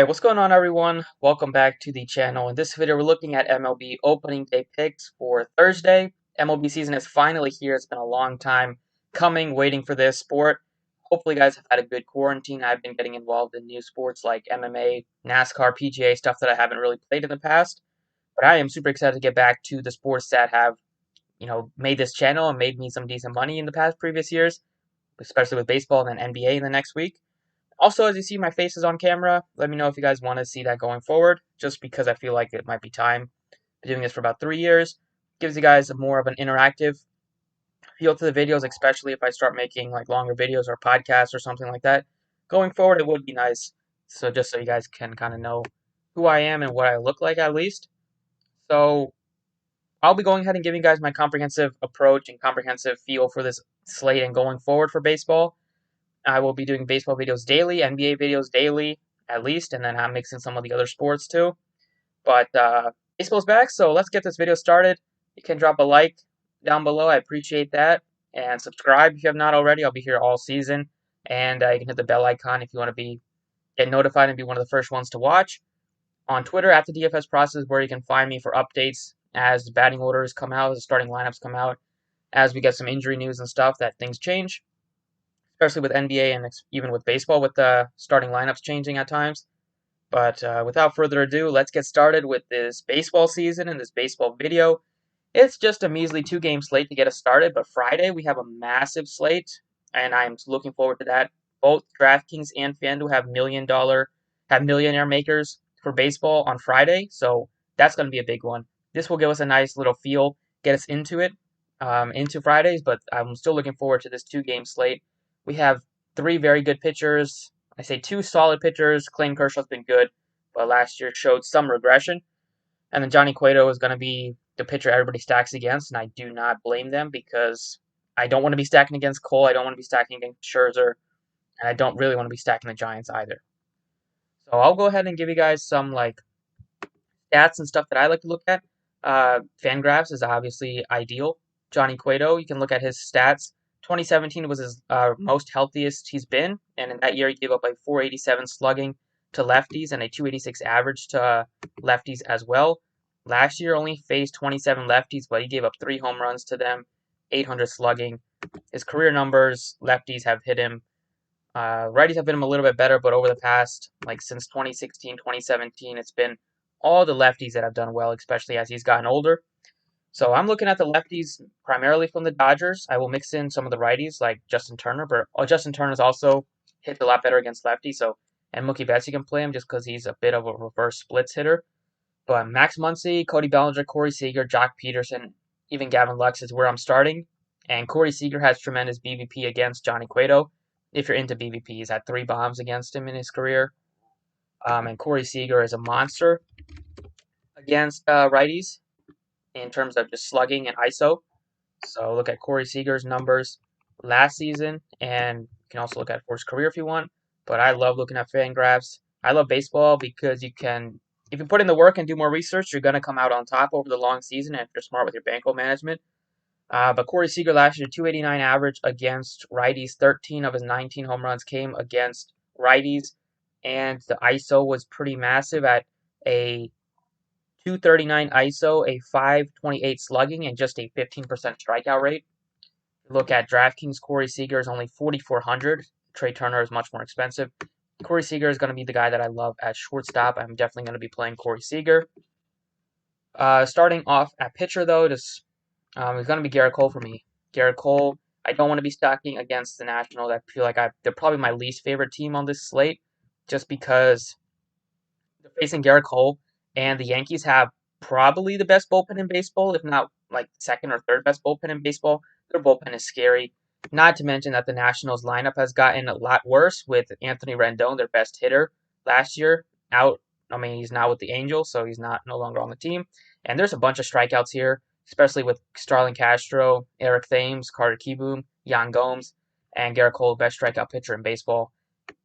Hey, what's going on, everyone? Welcome back to the channel. In this video, we're looking at MLB opening day picks for Thursday. MLB season is finally here. It's been a long time coming, waiting for this sport. Hopefully, you guys have had a good quarantine. I've been getting involved in new sports like MMA, NASCAR, PGA, stuff that I haven't really played in the past. But I am super excited to get back to the sports that have, made this channel and made me some decent money in the previous years, especially with baseball and then NBA in the next week. Also, as you see my faces on camera, let me know if you guys want to see that going forward, just because I feel like it might be time. Been doing this for about 3 years. Gives you guys more of an interactive feel to the videos, especially if I start making like longer videos or podcasts or something like that. Going forward, it would be nice. So just so you guys can kind of know who I am and what I look like at least. So I'll be going ahead and giving you guys my comprehensive approach and comprehensive feel for this slate and going forward for baseball. I will be doing baseball videos daily, NBA videos daily at least, and then I'm mixing some of the other sports too. But baseball's back, so let's get this video started. You can drop a like down below. I appreciate that. And subscribe if you have not already. I'll be here all season. And you can hit the bell icon if you want to get notified and be one of the first ones to watch. On Twitter, at the DFS process, where you can find me for updates as the batting orders come out, as the starting lineups come out, as we get some injury news and stuff that things change, especially with NBA and even with baseball, with the starting lineups changing at times. But without further ado, let's get started with this baseball season and this baseball video. It's just a measly 2-game slate to get us started, but Friday we have a massive slate, and I'm looking forward to that. Both Draftkings and Fanduel have millionaire makers for baseball on Friday, so that's going to be a big one. This will give us a nice little feel, get us into it, into Fridays, but I'm still looking forward to this 2-game slate. We have 3 very good pitchers. I say 2 solid pitchers. Clayton Kershaw's been good, but last year showed some regression. And then Johnny Cueto is going to be the pitcher everybody stacks against, and I do not blame them because I don't want to be stacking against Cole. I don't want to be stacking against Scherzer, and I don't really want to be stacking the Giants either. So I'll go ahead and give you guys some stats and stuff that I like to look at. Fangraphs is obviously ideal. Johnny Cueto, you can look at his stats. 2017 was his most healthiest he's been, and in that year he gave up a 487 slugging to lefties and a 286 average to lefties as well. Last year only faced 27 lefties, but he gave up 3 home runs to them, 800 slugging. His career numbers, lefties have hit him. Righties have hit him a little bit better, but over the past, since 2016, 2017, it's been all the lefties that have done well, especially as he's gotten older. So I'm looking at the lefties primarily from the Dodgers. I will mix in some of the righties like Justin Turner, but Justin Turner's also hit a lot better against lefties. And Mookie Betts, you can play him just because he's a bit of a reverse splits hitter. But Max Muncy, Cody Ballinger, Corey Seager, Jock Peterson, even Gavin Lux is where I'm starting. And Corey Seager has tremendous BVP against Johnny Cueto. If you're into BVP, he's had 3 bombs against him in his career. And Corey Seager is a monster against righties in terms of just slugging and ISO. So look at Corey Seager's numbers last season, and you can also look at for his career if you want. But I love looking at Fangraphs. I love baseball because if you put in the work and do more research, you're going to come out on top over the long season if you're smart with your bankroll management. But Corey Seager last year, 289 average against righties. 13 of his 19 home runs came against righties, and the ISO was pretty massive at a 239 ISO, a 528 slugging, and just a 15% strikeout rate. Look at DraftKings, Corey Seager is only 4,400. Trey Turner is much more expensive. Corey Seager is going to be the guy that I love at shortstop. I'm definitely going to be playing Corey Seager. Starting off at pitcher, though, is going to be Garrett Cole for me. Garrett Cole, I don't want to be stacking against the Nationals. I feel like they're probably my least favorite team on this slate just because they're facing Garrett Cole, and the Yankees have probably the best bullpen in baseball, if not second or third best bullpen in baseball. Their bullpen is scary. Not to mention that the Nationals lineup has gotten a lot worse with Anthony Rendon, their best hitter, last year out. I mean, he's now with the Angels, so he's no longer on the team. And there's a bunch of strikeouts here, especially with Starlin Castro, Eric Thames, Carter Kieboom, Yan Gomes, and Garrett Cole, best strikeout pitcher in baseball.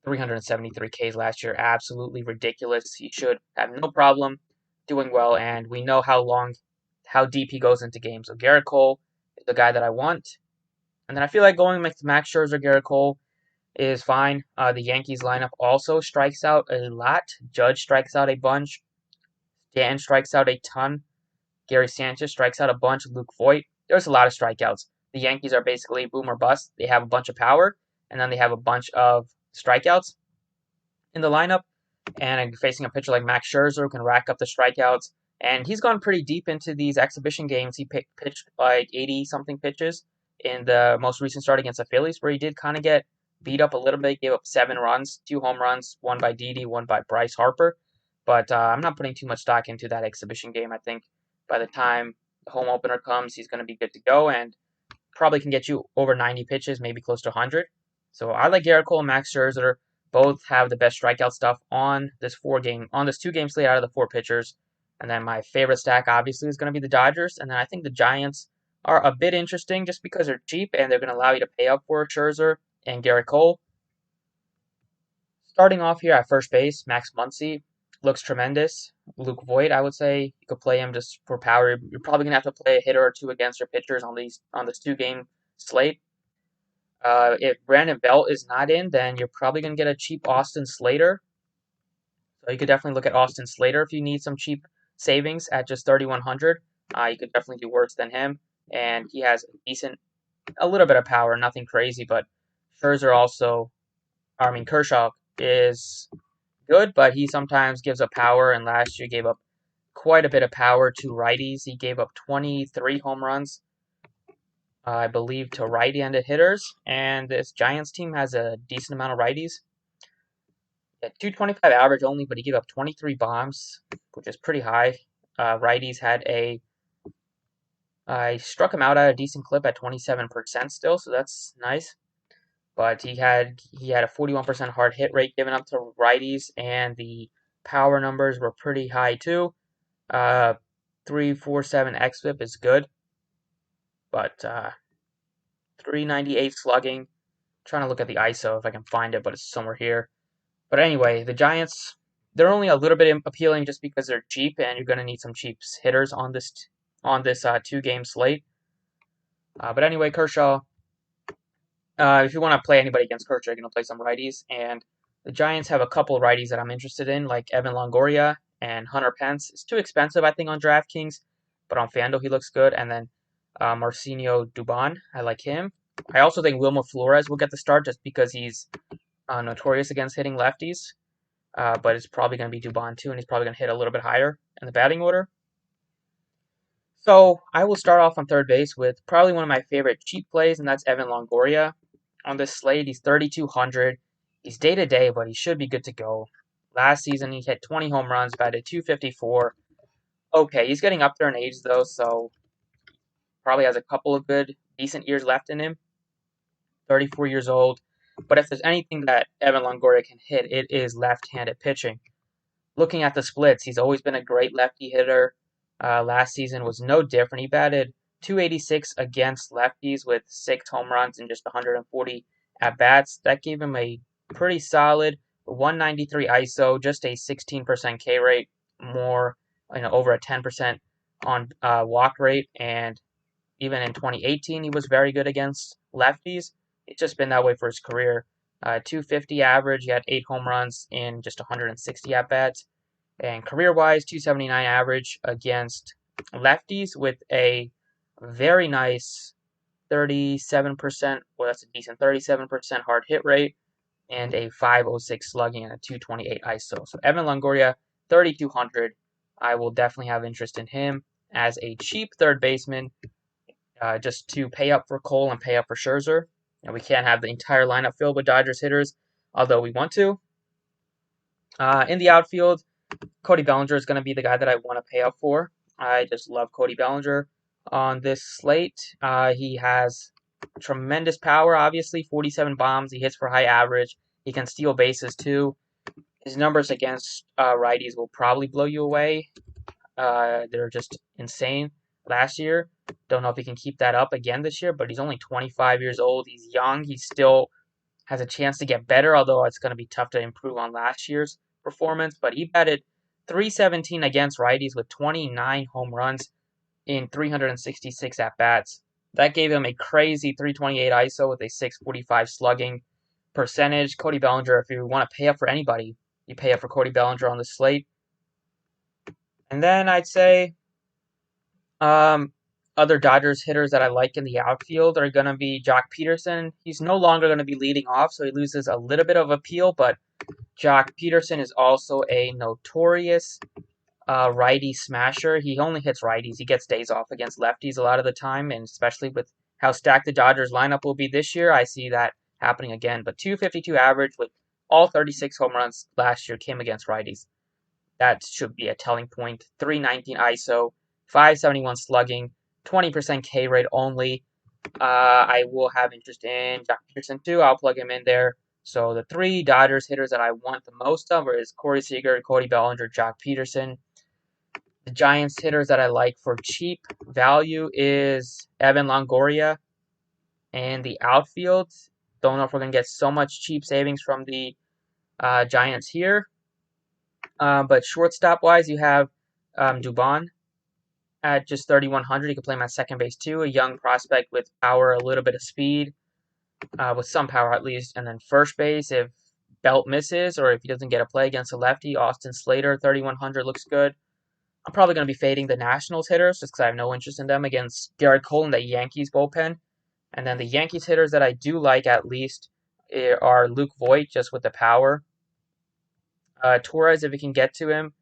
373 Ks last year, absolutely ridiculous. He should have no problem doing well, and we know how deep he goes into games. So Garrett Cole is the guy that I want. And then I feel like going with Max Scherzer, Garrett Cole, is fine. The Yankees lineup also strikes out a lot. Judge strikes out a bunch. Dan strikes out a ton. Gary Sanchez strikes out a bunch. Luke Voit. There's a lot of strikeouts. The Yankees are basically boom or bust. They have a bunch of power, and then they have a bunch of strikeouts in the lineup. And facing a pitcher like Max Scherzer who can rack up the strikeouts. And he's gone pretty deep into these exhibition games. He pitched like 80-something pitches in the most recent start against the Phillies, where he did kind of get beat up a little bit. He gave up 7 runs, 2 home runs, one by Didi, one by Bryce Harper. But I'm not putting too much stock into that exhibition game. I think by the time the home opener comes, he's going to be good to go and probably can get you over 90 pitches, maybe close to 100. So I like Garrett Cole and Max Scherzer. Both have the best strikeout stuff on this 2-game slate out of the 4 pitchers. And then my favorite stack obviously is going to be the Dodgers. And then I think the Giants are a bit interesting just because they're cheap and they're going to allow you to pay up for Scherzer and Garrett Cole. Starting off here at first base, Max Muncy looks tremendous. Luke Voit, I would say you could play him just for power. You're probably going to have to play a hitter or two against your pitchers on this 2-game slate. If Brandon Belt is not in, then you're probably going to get a cheap Austin Slater. So you could definitely look at Austin Slater if you need some cheap savings at just 3,100. You could definitely do worse than him. And he has a little bit of power, nothing crazy, but Kershaw is good, but he sometimes gives up power, and last year gave up quite a bit of power to righties. He gave up 23 home runs, I believe, to right-handed hitters, and this Giants team has a decent amount of righties. At 225 average only, but he gave up 23 bombs, which is pretty high. Righties I struck him out at a decent clip at 27% still, so that's nice. But he had a 41% hard hit rate given up to righties, and the power numbers were pretty high too. 347 xFIP is good, but 398 slugging. I'm trying to look at the ISO if I can find it, but it's somewhere here. But anyway, the Giants, they're only a little bit appealing just because they're cheap, and you're going to need some cheap hitters on this 2-game slate. But anyway, Kershaw, if you want to play anybody against Kershaw, you're going to play some righties. And the Giants have a couple of righties that I'm interested in, like Evan Longoria and Hunter Pence. It's too expensive, I think, on Draftkings, but on Fanduel he looks good. And then Marcinho Dubon, I like him. I also think Wilmer Flores will get the start just because he's notorious against hitting lefties. But it's probably going to be Dubon too, and he's probably going to hit a little bit higher in the batting order. So I will start off on third base with probably one of my favorite cheap plays, and that's Evan Longoria. On this slate, he's 3,200. He's day-to-day, but he should be good to go. Last season, he hit 20 home runs, batted 254. Okay, he's getting up there in age, though, so probably has a couple of good, decent years left in him. 34 years old. But if there's anything that Evan Longoria can hit, it is left-handed pitching. Looking at the splits, he's always been a great lefty hitter. Last season was no different. He batted 286 against lefties with 6 home runs and just 140 at-bats. That gave him a pretty solid 193 ISO, just a 16% K rate, more, over a 10% on walk rate. And even in 2018, he was very good against lefties. It's just been that way for his career. 250 average, he had 8 home runs in just 160 at-bats. And career-wise, 279 average against lefties with a very nice 37%, well, that's a decent 37% hard hit rate, and a 506 slugging and a 228 ISO. So Evan Longoria, 3,200. I will definitely have interest in him as a cheap third baseman, just to pay up for Cole and pay up for Scherzer. And we can't have the entire lineup filled with Dodgers hitters, although we want to. In the outfield, Cody Ballinger is going to be the guy that I want to pay up for. I just love Cody Ballinger on this slate. He has tremendous power, obviously, 47 bombs. He hits for high average. He can steal bases, too. His numbers against righties will probably blow you away. They're just insane last year. Don't know if he can keep that up again this year, but he's only 25 years old. He's young. He still has a chance to get better, although it's going to be tough to improve on last year's performance. But he batted 317 against righties with 29 home runs in 366 at-bats. That gave him a crazy 328 ISO with a 645 slugging. percentage. Cody Ballinger, if you want to pay up for anybody, you pay up for Cody Ballinger on the slate. And then I'd say other Dodgers hitters that I like in the outfield are going to be Jock Peterson. He's no longer going to be leading off, so he loses a little bit of appeal, but Jock Peterson is also a notorious righty smasher. He only hits righties. He gets days off against lefties a lot of the time, and especially with how stacked the Dodgers lineup will be this year, I see that happening again. But 252 average with all 36 home runs last year came against righties. That should be a telling point. 319 ISO, 571 slugging, 20% K rate only. I will have interest in Jock Peterson too. I'll plug him in there. So the three Dodgers hitters that I want the most of is Corey Seager, Cody Bellinger, Jock Peterson. The Giants hitters that I like for cheap value is Evan Longoria and the outfield. Don't know if we're going to get so much cheap savings from the Giants here. But shortstop-wise, you have Dubon at just 3,100. He can play my second base too. A young prospect with power, a little bit of speed, with some power at least. And then first base, if Belt misses or if he doesn't get a play against a lefty, Austin Slater, 3,100 looks good. I'm probably going to be fading the Nationals hitters just because I have no interest in them against Garrett Cole and the Yankees bullpen. And then the Yankees hitters that I do like at least are Luke Voigt, just with the power. Torres, if you can get to him.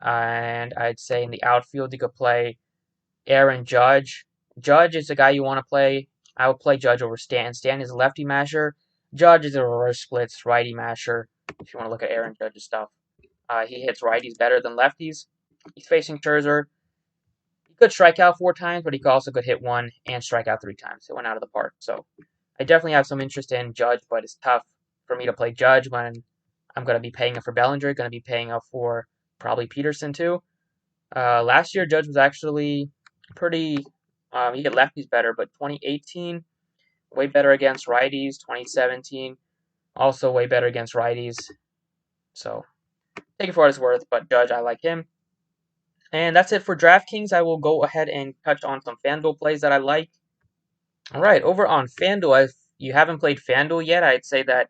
And I'd say in the outfield, you could play Aaron Judge. Judge is the guy you want to play. I would play Judge over Stan. Stan is a lefty masher. Judge is a reverse splits righty masher, if you want to look at Aaron Judge's stuff. He hits righties better than lefties. He's facing Scherzer. He could strike out 4 times, but he also could hit 1 and strike out 3 times. It went out of the park. So I definitely have some interest in Judge, but it's tough for me to play Judge when I'm going to be paying up for Bellinger, going to be paying up for probably Peterson too. Last year, Judge was actually pretty, he hit lefties better, but 2018, way better against righties. 2017, also way better against righties. So take it for what it's worth, but Judge, I like him. And that's it for Draftkings. I will go ahead and touch on some Fanduel plays that I like. All right, over on Fanduel, if you haven't played Fanduel yet, I'd say that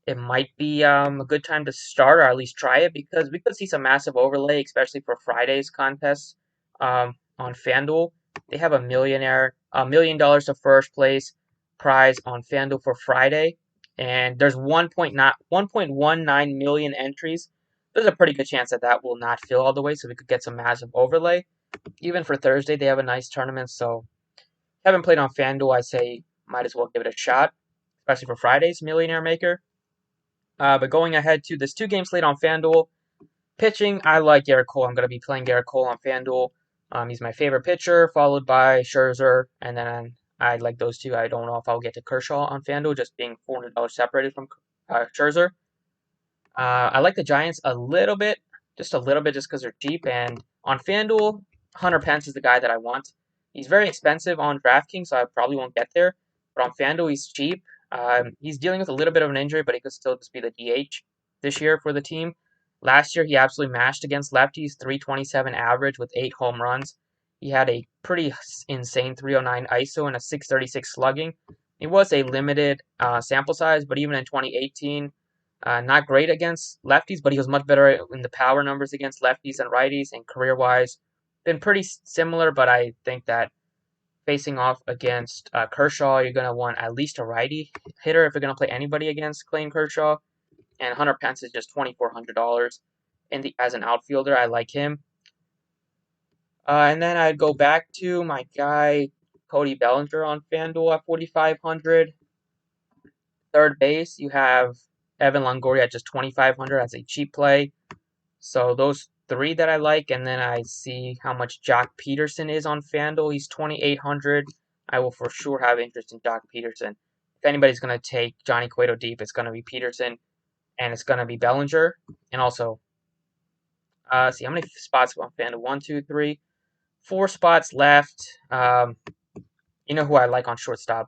it might be a good time to start or at least try it because we could see some massive overlay, especially for Friday's contest on FanDuel. They have $1 million to first place prize on FanDuel for Friday, and there's 1.19 million entries. There's a pretty good chance that that will not fill all the way, so we could get some massive overlay. Even for Thursday, they have a nice tournament, so haven't played on FanDuel, I say might as well give it a shot, especially for Friday's Millionaire Maker. But going ahead to this 2-game slate on FanDuel, pitching, I like Garrett Cole. I'm going to be playing Garrett Cole on FanDuel. He's my favorite pitcher, followed by Scherzer, and then I like those two. I don't know if I'll get to Kershaw on FanDuel, just being $400 separated from Scherzer. I like the Giants a little bit, just because they're cheap. And on FanDuel, Hunter Pence is the guy that I want. He's very expensive on DraftKings, so I probably won't get there. But on FanDuel, he's cheap. He's dealing with a little bit of an injury, but he could still just be the DH this year for the team. Last year, he absolutely mashed against lefties, 327 average with 8 home runs. He had a pretty insane 309 ISO and a 636 slugging. It was a limited sample size, but even in 2018, not great against lefties, but he was much better in the power numbers against lefties and righties, and career-wise, been pretty similar, but I think that facing off against Kershaw, you're going to want at least a righty hitter if you're going to play anybody against Clayton Kershaw. And Hunter Pence is just $2,400 as an outfielder. I like him. And then I'd go back to my guy Cody Ballinger on FanDuel at $4,500. Third base, you have Evan Longoria at just $2,500 as a cheap play. So those 3 that I like, and then I see how much Jock Peterson is on FanDuel. He's $2,800. I will for sure have interest in Jock Peterson. If anybody's going to take Johnny Cueto deep, it's going to be Peterson, and it's going to be Bellinger. And also, see how many spots on FanDuel? 1, 2, 3, 4 spots left. You know who I like on shortstop.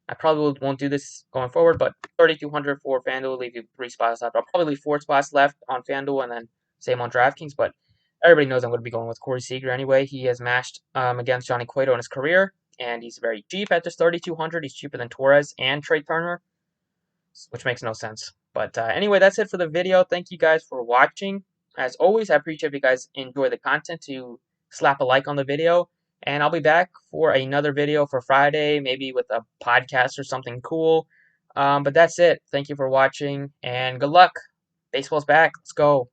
I probably won't do this going forward, but 3,200 for FanDuel, leave you 3 spots left. I'll probably leave 4 spots left on FanDuel, and then same on DraftKings, but everybody knows I'm going to be going with Corey Seager anyway. He has mashed against Johnny Cueto in his career, and he's very cheap at just 3,200. He's cheaper than Torres and Trey Turner. which makes no sense. But anyway, that's it for the video. Thank you guys for watching. As always, I appreciate if you guys enjoy the content to slap a like on the video. And I'll be back for another video for Friday, maybe with a podcast or something cool. But that's it. Thank you for watching, and good luck. Baseball's back. Let's go.